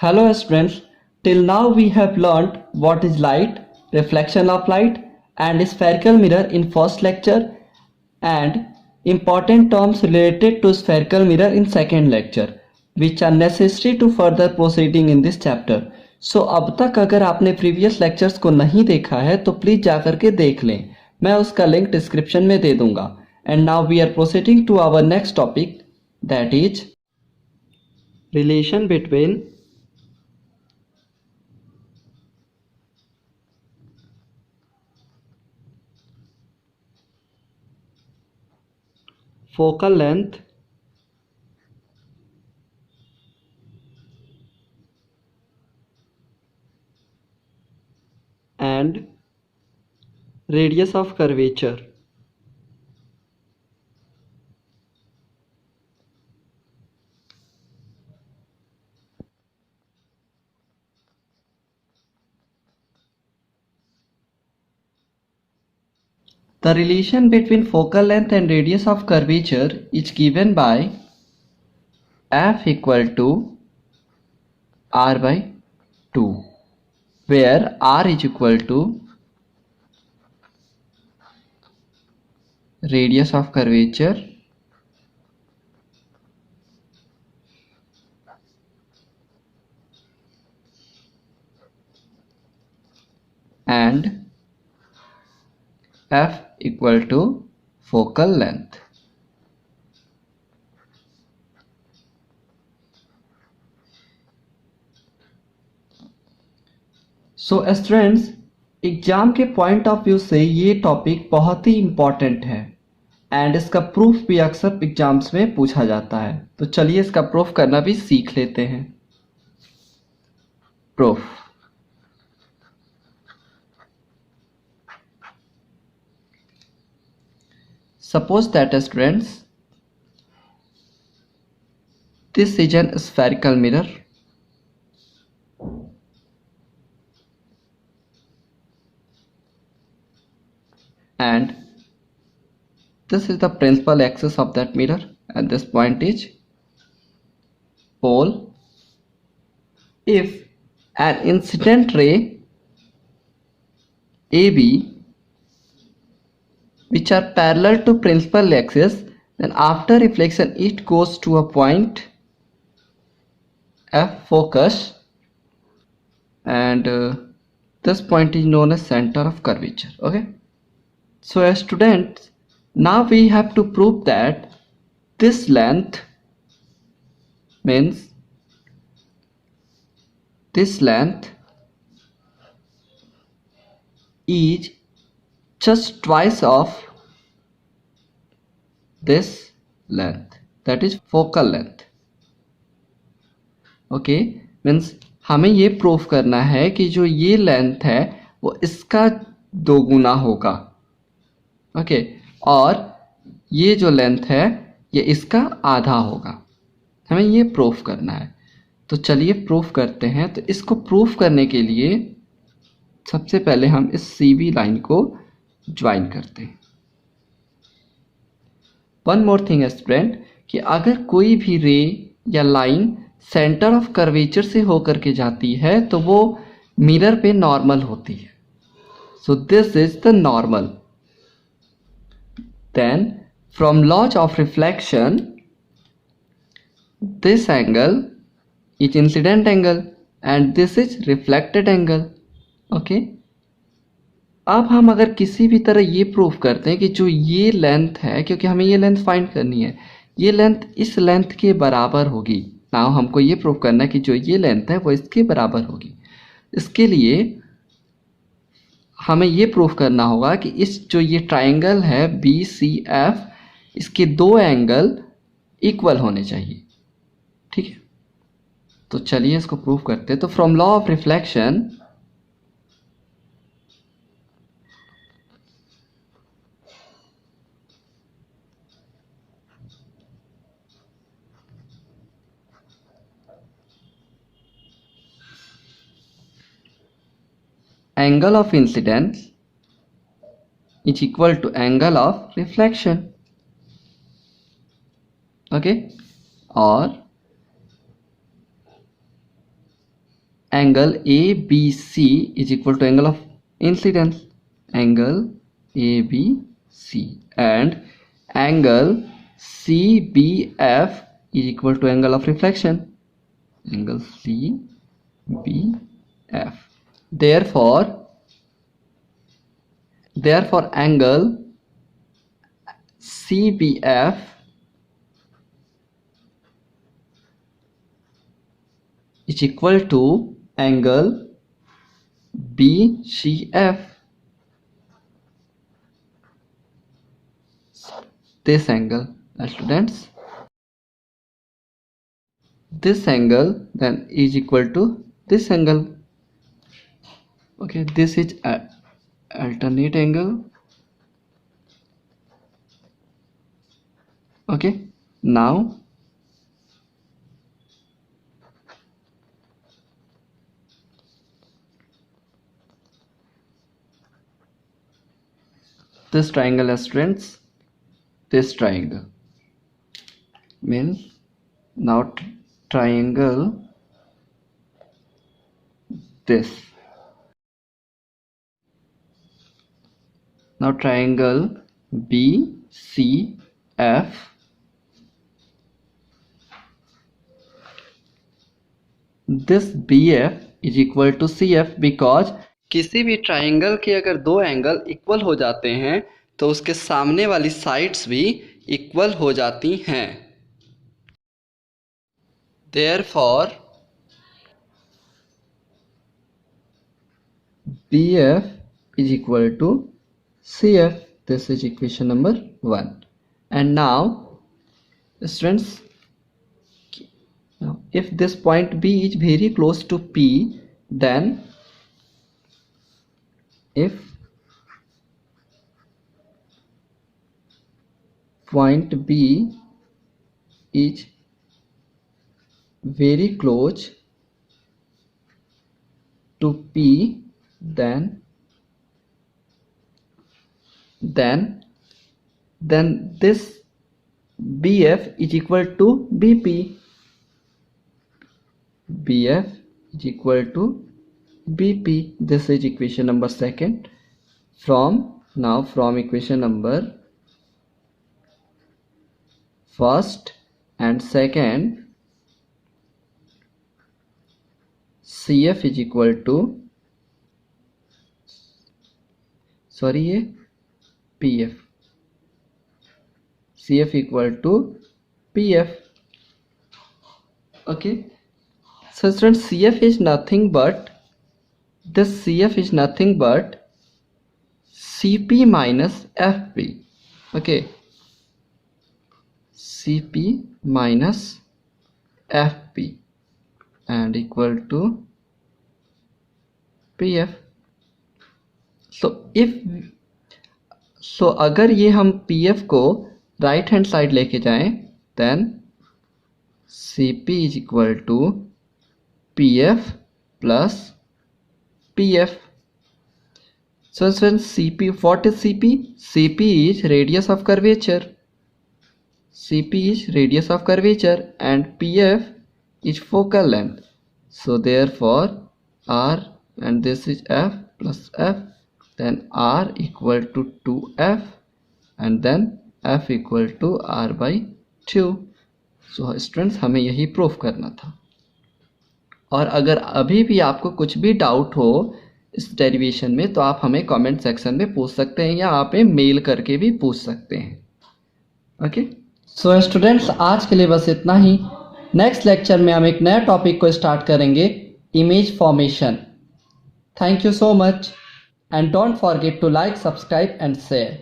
Hello students, till now we have learned what is light, reflection of light and spherical mirror in first lecture and important terms related to spherical mirror in second lecture which are necessary to further proceeding in this chapter. So अब तक अगर आपने previous lectures को नहीं देखा है तो please जाकर के देख लें, मैं उसका लिंक डिस्क्रिप्शन में दे दूंगा. And now we are proceeding to our next topic, that is relation between focal length and radius of curvature. The relation between focal length and radius of curvature is given by f equal to r by 2, where r is equal to radius of curvature and f equal to focal length. So students, exam के point of view से ये topic बहुत ही important है and इसका proof भी अक्सर exams में पूछा जाता है. तो चलिए इसका प्रूफ करना भी सीख लेते हैं. Proof. Suppose that students, this is an spherical mirror and this is the principal axis of that mirror and this point is pole. If an incident ray AB which are parallel to principal axis, then after reflection it goes to a point F focus and this point is known as center of curvature. Okay, so as students, now we have to prove that this length means this length is just twice of this length, that is focal length. Okay, means हमें ये proof करना है कि जो ये length है वो इसका दोगुना होगा. ओके, और ये जो लेंथ है ये इसका आधा होगा. हमें ये प्रूफ करना है. तो चलिए प्रूफ करते हैं. तो इसको प्रूफ करने के लिए सबसे पहले हम इस CB लाइन को ज्वाइन करते हैं. वन मोर थिंग स्टूडेंट, कि अगर कोई भी रे या लाइन सेंटर ऑफ कर्वेचर से होकर के जाती है तो वो मिरर पे नॉर्मल होती है. So this is the normal. Then from laws of reflection this angle is incident angle and this is reflected angle. Okay, अब हम अगर किसी भी तरह ये प्रूफ करते हैं कि जो ये लेंथ है, क्योंकि हमें ये लेंथ फाइंड करनी है, ये लेंथ इस लेंथ के बराबर होगी. नाउ हमको ये प्रूफ करना है कि जो ये लेंथ है वो इसके बराबर होगी. इसके लिए हमें ये प्रूफ करना होगा कि इस जो ये ट्राइंगल है BCF, इसके दो एंगल इक्वल होने चाहिए. ठीक है, तो चलिए इसको प्रूफ करते हैं. तो from law of reflection angle of incidence is equal to angle of reflection. Okay, or angle ABC is equal to angle of incidence, angle ABC, and angle CBF is equal to angle of reflection, angle CBF. Therefore angle CBF is equal to angle BCF. This angle, students, this angle then is equal to this angle. Okay, this is alternate angle. Okay, now this triangle, students, this triangle means now triangle this. Now triangle BCF this BF is equal to CF because किसी भी triangle के अगर दो angle equal हो जाते हैं तो उसके सामने वाली साइड्स भी इक्वल हो जाती हैं. Therefore BF is equal to CF. This is equation number 1. And now students, now if this point B is very close to P, then if point B is very close to P, then this BF is equal to BP. BF is equal to BP. This is equation number 2. From equation number 1st and 2nd, CF is equal to PF. CF equal to PF. Okay, so students, CF is nothing but CP minus FP. Okay, CP minus FP and equal to PF. So अगर ये हम PF को right hand side लेके जाएं, then CP is equal to PF plus PF. So CP, what is CP? CP is radius of curvature. CP is radius of curvature and PF is focal length. So therefore R, and this is F plus F, then R equal to 2F and then F equal to R by 2. So students, हमें यही proof करना था. और अगर अभी भी आपको कुछ भी डाउट हो इस डेरिवेशन में तो आप हमें कमेंट सेक्शन में पूछ सकते हैं या आप मेल करके भी पूछ सकते हैं. ओके, सो स्टूडेंट्स, आज के लिए बस इतना ही. नेक्स्ट लेक्चर में हम एक नया टॉपिक को स्टार्ट करेंगे, image formation. Thank you so much and don't forget to like, subscribe and share.